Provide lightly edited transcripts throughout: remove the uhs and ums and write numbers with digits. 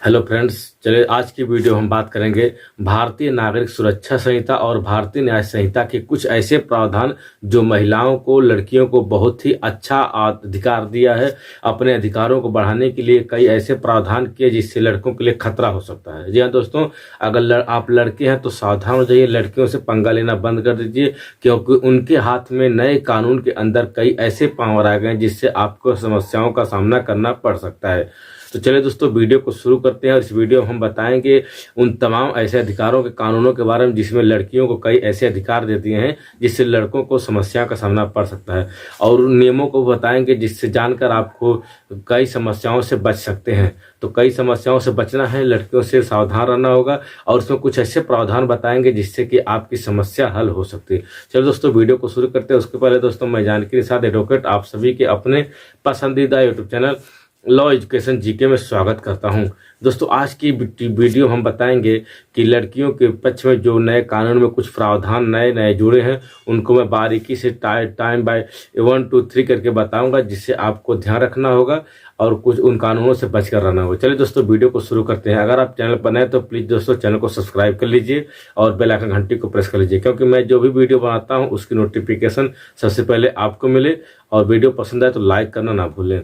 Hello friends, चलिए आज की वीडियो हम बात करेंगे भारतीय नागरिक सुरक्षा संहिता और भारतीय न्याय संहिता के कुछ ऐसे प्रावधान जो महिलाओं को, लड़कियों को बहुत ही अच्छा अधिकार दिया है। अपने अधिकारों को बढ़ाने के लिए कई ऐसे प्रावधान किए जिससे लड़कों के लिए खतरा हो सकता है। जी हाँ दोस्तों, अगर आप लड़के हैं तो सावधान हो जाइए, लड़कियों से पंगा लेना बंद कर दीजिए, क्योंकि उनके हाथ में नए कानून के अंदर कई ऐसे पावर आ गए हैं जिससे आपको समस्याओं का सामना करना पड़ सकता है। तो चलिए दोस्तों, वीडियो को शुरू करते हैं और इस वीडियो में हम बताएंगे उन तमाम ऐसे अधिकारों के कानूनों के बारे में जिसमें लड़कियों को कई ऐसे अधिकार दे दिए हैं जिससे लड़कों को समस्या का सामना पड़ सकता है, और उन नियमों को बताएंगे जिससे जानकर आपको कई समस्याओं से बच सकते हैं। तो कई समस्याओं से बचना है, लड़कियों से सावधान रहना होगा, और उसमें कुछ ऐसे प्रावधान बताएंगे जिससे कि आपकी समस्या हल हो सकती है। चलो दोस्तों, वीडियो को शुरू करते हैं। उसके पहले दोस्तों, मैं जानकी निषाद एडवोकेट आप सभी के अपने पसंदीदा YouTube channel law education GK में स्वागत करता हूं। दोस्तों, आज की वीडियो हम बताएंगे कि लड़कियों के पक्ष में जो नए कानून में कुछ प्रावधान नए जुड़े हैं उनको मैं बारीकी से टाइम बाय 1 2 3 करके बताऊंगा, जिससे आपको ध्यान रखना होगा और कुछ उन कानूनों से बचकर रहना होगा। चलिए दोस्तों, वीडियो को शुरू करते हैं। अगर आप चैनल पर नए तो प्लीज़ दोस्तों चैनल को सब्सक्राइब कर लीजिए और बेल आइकन घंटी को प्रेस कर लीजिए, क्योंकि मैं जो भी वीडियो बनाता हूँ उसकी नोटिफिकेशन सबसे पहले आपको मिले। और वीडियो पसंद आए तो लाइक करना ना भूलें।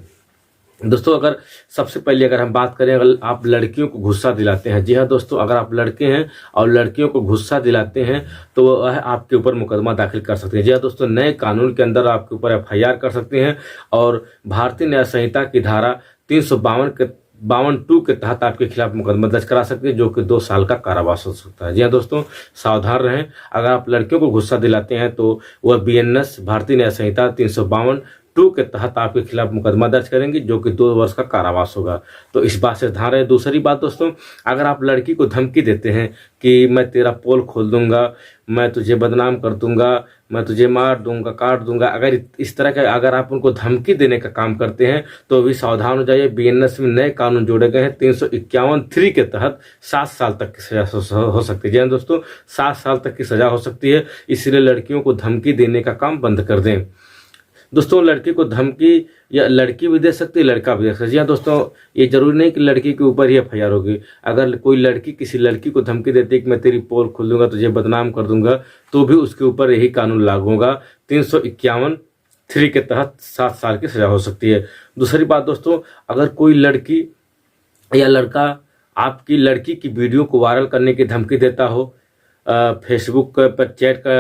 दोस्तों, अगर सबसे पहले अगर हम बात करें, अगर आप लड़कियों को गुस्सा दिलाते हैं, जी हाँ दोस्तों, अगर आप लड़के हैं और लड़कियों को गुस्सा दिलाते हैं तो वह आपके ऊपर मुकदमा दाखिल कर सकते हैं। जी हाँ दोस्तों, नए कानून के अंदर आपके ऊपर FIR कर सकते हैं और भारतीय न्याय संहिता की धारा 352 के तहत आपके खिलाफ मुकदमा दर्ज करा सकते हैं, जो कि 2 साल का कारावास हो सकता है। जी हाँ दोस्तों, सावधान रहें। अगर आप लड़कियों को गुस्सा दिलाते हैं तो वह BNS भारतीय न्याय संहिता 352 के तहत आपके खिलाफ मुकदमा दर्ज करेंगे, जो कि 2 वर्ष का कारावास होगा। तो इस बात से ध्यान रहे। दूसरी बात दोस्तों, अगर आप लड़की को धमकी देते हैं कि मैं तेरा पोल खोल दूंगा, मैं तुझे बदनाम कर दूंगा, मैं तुझे मार दूंगा, काट दूंगा, अगर इस तरह का अगर आप उनको धमकी देने का काम करते हैं तो भी सावधान हो जाइए। BNS में नए कानून जोड़े गए हैं 351(3) के तहत 7 साल तक की सजा हो सकती है। जी हाँ दोस्तों, 7 साल तक की सजा हो सकती है। इसलिए लड़कियों को धमकी देने का काम बंद कर दें। दोस्तों, लड़की को धमकी या लड़की भी दे सकती है, लड़का भी दे सकता है। जी हाँ दोस्तों, ये जरूरी नहीं कि लड़की के ऊपर ही FIR होगी। अगर कोई लड़की किसी लड़की को धमकी देती है कि मैं तेरी पोल खोल दूंगा, तुझे बदनाम कर दूंगा, तो भी उसके ऊपर यही कानून लागू होगा। 351(3) के तहत 7 साल की सजा हो सकती है। दूसरी बात दोस्तों, अगर कोई लड़की या लड़का आपकी लड़की की वीडियो को वायरल करने की धमकी देता हो, फेसबुक पर चैट का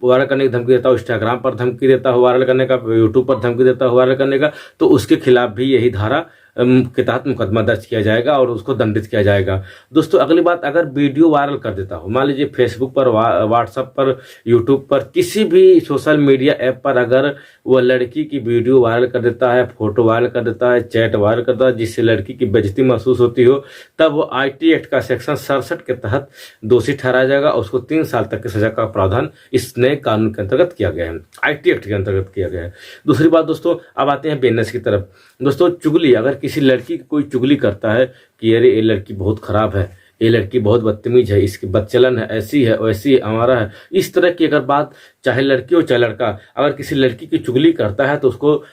वायरल करने की धमकी देता हो, इंस्टाग्राम पर धमकी देता हो वायरल करने का, यूट्यूब पर धमकी देता हो वायरल करने का, तो उसके खिलाफ भी यही धारा के तहत मुकदमा दर्ज किया जाएगा और उसको दंडित किया जाएगा। दोस्तों, अगली बात, अगर वीडियो वायरल कर देता हो, मान लीजिए फेसबुक पर, व्हाट्सएप पर, यूट्यूब पर, किसी भी सोशल मीडिया ऐप पर अगर वह लड़की की वीडियो वायरल कर देता है, फोटो वायरल कर देता है, चैट वायरल कर देता है, जिससे लड़की की बेइज्जती महसूस होती हो, तब वो IT एक्ट का सेक्शन 67 के तहत दोषी ठहराया जाएगा और उसको 3 साल तक की सजा का प्रावधान इस नए कानून के अंतर्गत किया गया है, IT एक्ट के अंतर्गत किया गया है। दूसरी बात दोस्तों, अब आते हैं BNS की तरफ। दोस्तों, चुगली, अगर किसी लड़की की कोई चुगली करता है कि अरे ये लड़की बहुत खराब है, ये लड़की बहुत बदतमीज है, इसकी बदचलन है, ऐसी है वैसी है, हमारा है, इस तरह की अगर बात, चाहे लड़की हो चाहे लड़का, अगर किसी लड़की की चुगली करता है तो उसको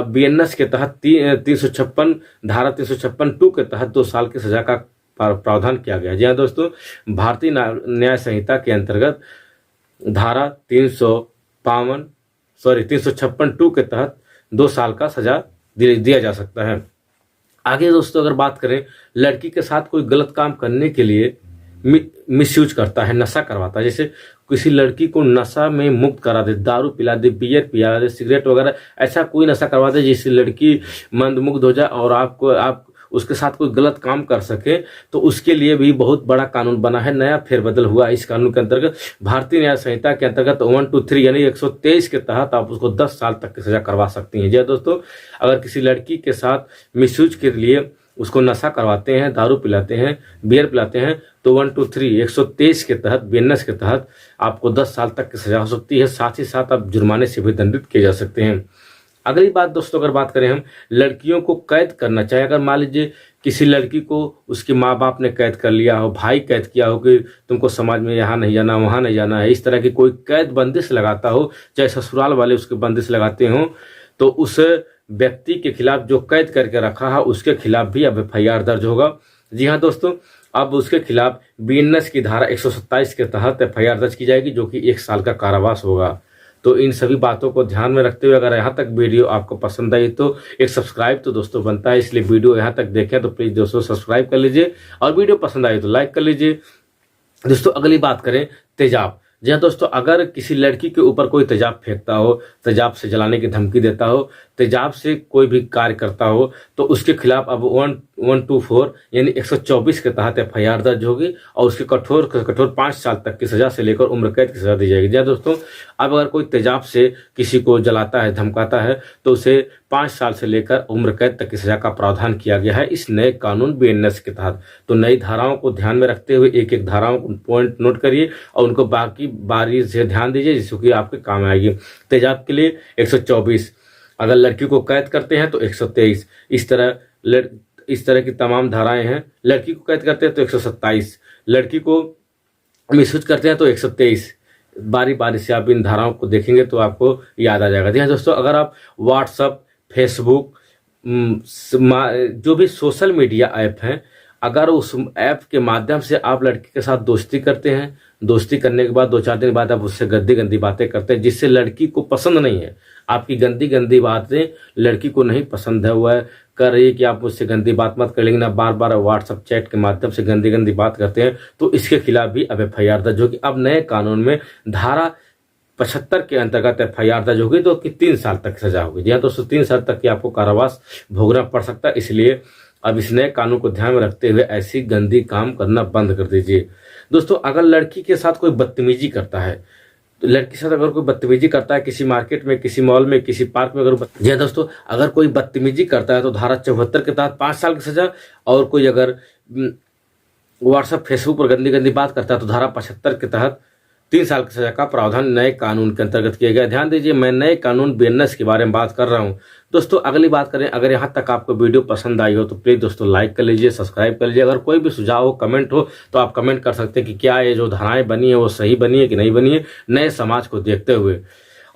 BNS के तहत 356 धारा 356(2) के तहत 2 साल की सजा का प्रावधान किया गया है। जी हाँ दोस्तों, भारतीय न्याय संहिता के अंतर्गत धारा 356(2) के तहत 2 साल का सजा दिया जा सकता है। आगे दोस्तों, अगर बात करें, लड़की के साथ कोई गलत काम करने के लिए मिसयूज करता है, नशा करवाता है, जैसे किसी लड़की को नशा में मुक्त करा दे, दारू पिला दे, बियर पिला दे, सिगरेट वगैरह, ऐसा कोई नशा करवा दे जिससे लड़की मंदमुग्ध हो जाए और आप उसके साथ कोई गलत काम कर सके, तो उसके लिए भी बहुत बड़ा कानून बना है, नया फेरबदल हुआ इस कानून के अंतर्गत। भारतीय न्याय संहिता के अंतर्गत 1 2 3 यानी 123 के तहत आप उसको 10 साल तक की सजा करवा सकती हैं। जी दोस्तों, अगर किसी लड़की के साथ मिसयूज के लिए उसको नशा करवाते हैं, दारू पिलाते हैं, बियर पिलाते हैं, तो 1 2 3 123 के तहत BNS के तहत आपको 10 साल तक की सजा हो सकती है। साथ ही साथ आप जुर्माने से भी दंडित किए जा सकते हैं। अगली बात दोस्तों, अगर बात करें हम लड़कियों को कैद करना चाहे, अगर मान लीजिए किसी लड़की को उसके माँ बाप ने कैद कर लिया हो, भाई कैद किया हो कि तुमको समाज में यहाँ नहीं जाना, वहाँ नहीं जाना है, इस तरह की कोई कैद बंदिश लगाता हो, चाहे ससुराल वाले उसके बंदिश लगाते हों, तो उस व्यक्ति के खिलाफ जो कैद करके रखा है उसके खिलाफ भी अब FIR दर्ज होगा जी हाँ दोस्तों, अब उसके खिलाफ बीएनएस की धारा 127 के तहत एफआईआर दर्ज की जाएगी, जो कि 1 साल का कारावास होगा। तो इन सभी बातों को ध्यान में रखते हुए अगर यहाँ तक वीडियो आपको पसंद आई तो एक सब्सक्राइब तो दोस्तों बनता है, इसलिए वीडियो यहाँ तक देखें तो प्लीज़ दोस्तों सब्सक्राइब कर लीजिए, और वीडियो पसंद आई तो लाइक कर लीजिए। दोस्तों अगली बात करें तेजाब। जी हाँ दोस्तों, अगर किसी लड़की के ऊपर कोई तेजाब फेंकता हो, तेजाब से जलाने की धमकी देता हो, तेजाब से कोई भी कार्य करता हो, तो उसके खिलाफ अब 124 यानी 124 के तहत एफआईआर दर्ज होगी और उसके कठोर 5 साल तक की सजा से लेकर उम्र कैद की सजा दी जाएगी। जी हाँ दोस्तों, अब अगर कोई तेजाब से किसी को जलाता है, धमकाता है, तो उसे 5 साल से लेकर उम्र कैद तक की सजा का प्रावधान किया गया है इस नए कानून बीएनएस के तहत। तो नई धाराओं को ध्यान में रखते हुए एक एक धाराओं को पॉइंट नोट करिए और उनको बाकी बारी से ध्यान दीजिए, जिससे आपके काम आएगी। तेजाब के लिए 124, अगर लड़की को कैद करते हैं तो 123, इस तरह की तमाम धाराएं हैं। लड़की को कैद करते हैं तो 127, लड़की को मिसयूज करते हैं तो 123। बारी बारी से आप इन धाराओं को देखेंगे तो आपको याद आ जाएगा। जी हाँ दोस्तों, अगर आप व्हाट्सअप, फेसबुक, जो भी सोशल मीडिया ऐप हैं, अगर उस ऐप के माध्यम से आप लड़की के साथ दोस्ती करते हैं, दोस्ती करने के बाद 2-4 दिन बाद आप उससे गंदी गंदी बातें करते हैं जिससे लड़की को पसंद नहीं है, आपकी गंदी गंदी बातें लड़की को नहीं पसंद है, वह कर रही है कि आप मुझसे गंदी बात मत कर, लेकिन आप बार बार व्हाट्सअप चैट के माध्यम से गंदी गंदी बात करते हैं, तो इसके खिलाफ भी अब एफआईआर दर्ज होगी। अब नए कानून में धारा 75 के अंतर्गत एफआईआर दर्ज होगी तो 3 साल तक सजा होगी। जी हाँ दोस्तों, 3 साल तक की आपको कारावास भोगना पड़ सकता है, इसलिए अब इस नए कानून को ध्यान में रखते हुए ऐसी गंदी काम करना बंद कर दीजिए। दोस्तों अगर लड़की के साथ कोई बदतमीजी करता है, तो लड़की के साथ अगर कोई बदतमीजी करता है किसी मार्केट में, किसी मॉल में, किसी पार्क में, जी हाँ दोस्तों, अगर कोई बदतमीजी करता है तो धारा 74 के तहत 5 साल की सजा, और कोई अगर व्हाट्सएप फेसबुक पर गंदी गंदी बात करता है तो धारा 75 के तहत 3 साल की सजा का प्रावधान नए कानून के अंतर्गत किया गया। ध्यान दीजिए, मैं नए कानून बीएनएस के बारे में बात कर रहा हूं। दोस्तों अगली बात करें, अगर यहां तक आपको वीडियो पसंद आई हो तो प्लीज दोस्तों लाइक कर लीजिए, सब्सक्राइब कर लीजिए। अगर कोई भी सुझाव हो, कमेंट हो, तो आप कमेंट कर सकते हैं कि क्या ये जो धाराएं बनी है वो सही बनी है कि नहीं बनी है, नए समाज को देखते हुए।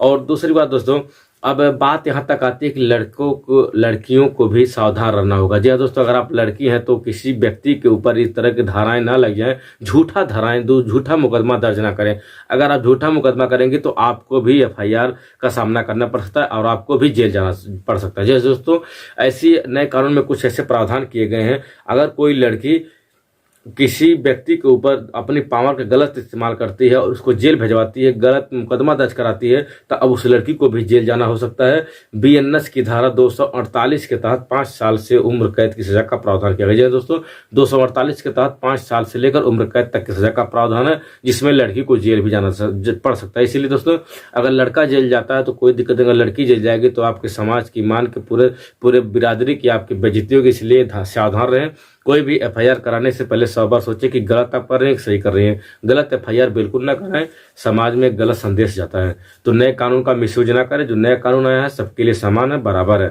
और दूसरी बात दोस्तों, अब बात यहाँ तक आती है कि लड़कियों को भी सावधान रहना होगा। जी हाँ दोस्तों, अगर आप लड़की हैं तो किसी व्यक्ति के ऊपर इस तरह की धाराएं ना लग जाएं, झूठा मुकदमा दर्ज ना करें। अगर आप झूठा मुकदमा करेंगे तो आपको भी एफआईआर का सामना करना पड़ सकता है और आपको भी जेल जाना पड़ सकता है। जी हाँ दोस्तों, ऐसी नए कानून में कुछ ऐसे प्रावधान किए गए हैं, अगर कोई लड़की किसी व्यक्ति के ऊपर अपनी पावर का गलत इस्तेमाल करती है और उसको जेल भिजवाती है, गलत मुकदमा दर्ज कराती है, तो अब उस लड़की को भी जेल जाना हो सकता है। बीएनएस की धारा 248 के तहत 5 साल से उम्र कैद की सजा का प्रावधान किया गया है। दोस्तों 248 के तहत 5 साल से लेकर उम्र कैद तक की सजा का प्रावधान है, जिसमें लड़की को जेल भी जाना पड़ सकता है। इसीलिए दोस्तों अगर लड़का जेल जाता है तो कोई दिक्कत नहीं, अगर लड़की जेल जाएगी तो आपके समाज की, मान के पूरे बिरादरी की आपकी बेइज्जती होगी, इसलिए सावधान रहें। कोई भी एफआईआर कराने से पहले 100 बार सोचे कि गलत आप कर रहे हैं, सही कर रहे हैं। गलत एफआईआर बिल्कुल ना कराएं, समाज में गलत संदेश जाता है। तो नए कानून का मिसयूज ना करें, जो नया कानून आया है सबके लिए समान है, बराबर है।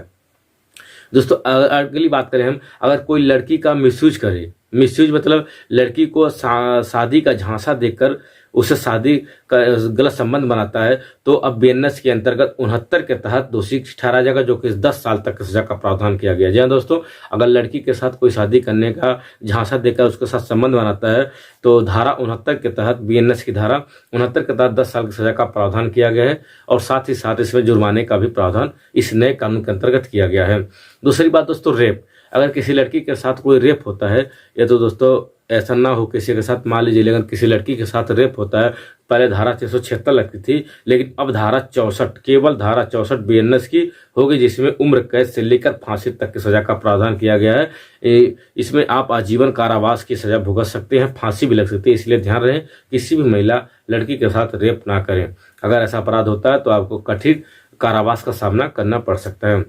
दोस्तों अगली बात करें हम, अगर कोई लड़की का मिसयूज करे, मिसयूज मतलब लड़की को शादी का झांसा देकर उससे शादी का गलत संबंध बनाता है, तो अब बीएनएस के अंतर्गत 69 के तहत दोषी ठहराया जाएगा, जो कि 10 साल तक की सजा का प्रावधान किया गया है। जी हाँ दोस्तों, अगर लड़की के साथ कोई शादी करने का झांसा देकर उसके साथ संबंध बनाता है तो धारा 69 के तहत, बीएनएस की धारा 69 के तहत 10 साल की सजा का प्रावधान किया गया है, और साथ ही साथ इसमें जुर्माने का भी प्रावधान इस नए कानून के अंतर्गत किया गया है। दूसरी बात दोस्तों, रेप। अगर किसी लड़की के साथ कोई रेप होता है, या तो दोस्तों ऐसा ना हो किसी के साथ, मान लीजिए लेकिन किसी लड़की के साथ रेप होता है, पहले धारा 676 लगती थी, लेकिन अब धारा 64, केवल धारा 64 बीएनएस की होगी, जिसमें उम्र कैद से लेकर फांसी तक की सजा का प्रावधान किया गया है। इसमें आप आजीवन कारावास की सजा भुगत सकते हैं, फांसी भी लग सकती है, इसलिए ध्यान रहे किसी भी महिला लड़की के साथ रेप ना करें। अगर ऐसा अपराध होता है तो आपको कठिन कारावास का सामना करना पड़ सकता है।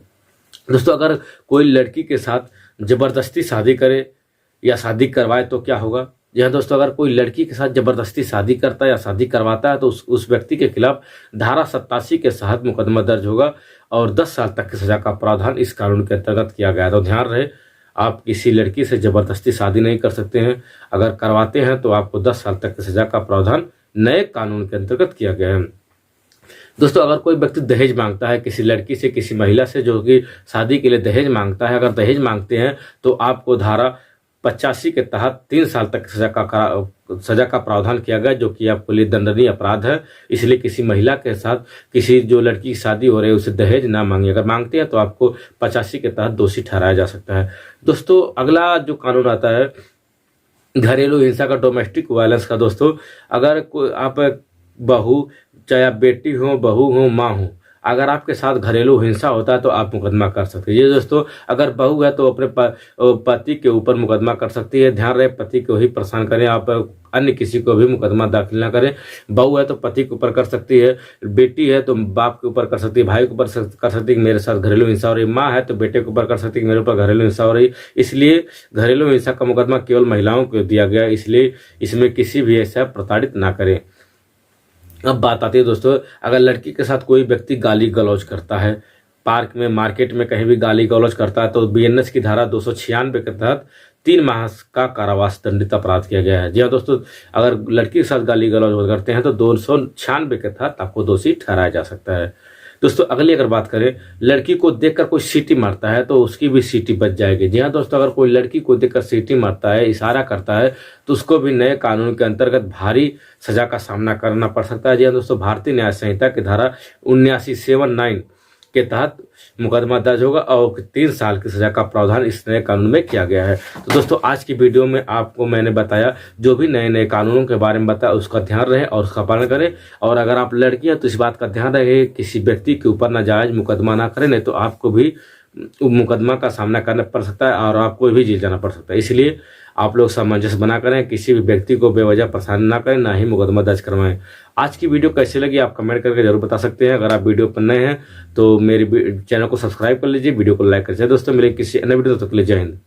दोस्तों अगर कोई लड़की के साथ जबरदस्ती शादी करे या शादी करवाए तो क्या होगा? जी हाँ दोस्तों, अगर कोई लड़की के साथ जबरदस्ती शादी करता है या शादी करवाता है तो उस व्यक्ति के खिलाफ धारा 87 के तहत मुकदमा दर्ज होगा और 10 साल तक की सजा का प्रावधान इस कानून के अंतर्गत किया गया है। तो ध्यान रहे, आप किसी लड़की से जबरदस्ती शादी नहीं कर सकते हैं, अगर करवाते हैं तो आपको 10 साल तक की सजा का प्रावधान नए कानून के अंतर्गत किया गया है। दोस्तों अगर कोई व्यक्ति दहेज मांगता है किसी लड़की से, किसी महिला से जो कि शादी के लिए दहेज मांगता है, अगर दहेज मांगते हैं तो आपको धारा 85 के तहत 3 साल तक सजा का प्रावधान किया गया, जो कि आपके लिए दंडनीय अपराध है। इसलिए किसी महिला के साथ किसी जो लड़की की शादी हो रही है उसे दहेज ना मांगे, अगर मांगते हैं तो आपको 85 के तहत दोषी ठहराया जा सकता है। दोस्तों अगला जो कानून आता है घरेलू हिंसा का, डोमेस्टिक वायलेंस का। दोस्तों अगर आप बहू, चाहे आप बेटी हो, बहू हो, माँ हो, अगर आपके साथ घरेलू हिंसा होता है तो आप मुकदमा कर सकते हैं। ये दोस्तों अगर बहू है तो अपने पति के ऊपर मुकदमा कर सकती है। ध्यान रहे पति को ही परेशान करें, आप अन्य किसी को भी मुकदमा दाखिल ना करें। बहू है तो पति के ऊपर कर सकती है, बेटी है तो बाप के ऊपर कर सकती है, भाई के ऊपर कर सकती है मेरे साथ घरेलू हिंसा हो रही, माँ है तो बेटे के ऊपर कर सकती है मेरे ऊपर घरेलू हिंसा हो रही। इसलिए घरेलू हिंसा का मुकदमा केवल महिलाओं को दिया गया, इसलिए इसमें किसी भी ऐसा प्रताड़ित ना करें। अब बात आती है दोस्तों, अगर लड़की के साथ कोई व्यक्ति गाली गलौज करता है, पार्क में, मार्केट में कहीं भी गाली गलौज करता है, तो बीएनएस की धारा 296 के तहत 3 माह का कारावास दंडित अपराध किया गया है। जी हाँ दोस्तों, अगर लड़की के साथ गाली गलौज करते हैं तो 296 के तहत आपको दोषी ठहराया जा सकता है। दोस्तों अगली अगर बात करें, लड़की को देखकर कोई सीटी मारता है तो उसकी भी सीटी बच जाएगी। जी हाँ दोस्तों, अगर कोई लड़की को देखकर सीटी मारता है, इशारा करता है, तो उसको भी नए कानून के अंतर्गत भारी सजा का सामना करना पड़ सकता है। जी हाँ दोस्तों, भारतीय न्याय संहिता की धारा 7979 के तहत मुकदमा दर्ज होगा और 3 साल की सजा का प्रावधान इस नए कानून में किया गया है। तो दोस्तों आज की वीडियो में आपको मैंने बताया, जो भी नए नए कानूनों के बारे में बताया उसका ध्यान रहे और उसका पालन करें। और अगर आप लड़की हैं तो इस बात का ध्यान रहे किसी व्यक्ति के ऊपर नाजायज मुकदमा ना करें, नहीं तो आपको भी मुकदमा का सामना करना पड़ सकता है और आपको भी जेल जाना पड़ सकता है। इसलिए आप लोग सामंजस्य बना करें, किसी भी व्यक्ति को बेवजह परेशान ना करें, ना ही मुकदमा दर्ज करवाएं। आज की वीडियो कैसी लगी आप कमेंट करके जरूर बता सकते हैं। अगर आप वीडियो पर नए हैं तो मेरे चैनल को सब्सक्राइब कर लीजिए, वीडियो को लाइक कर दीजिए। दोस्तों मिले किसी अन्य वीडियो, तब तक के लिए जय हिंद।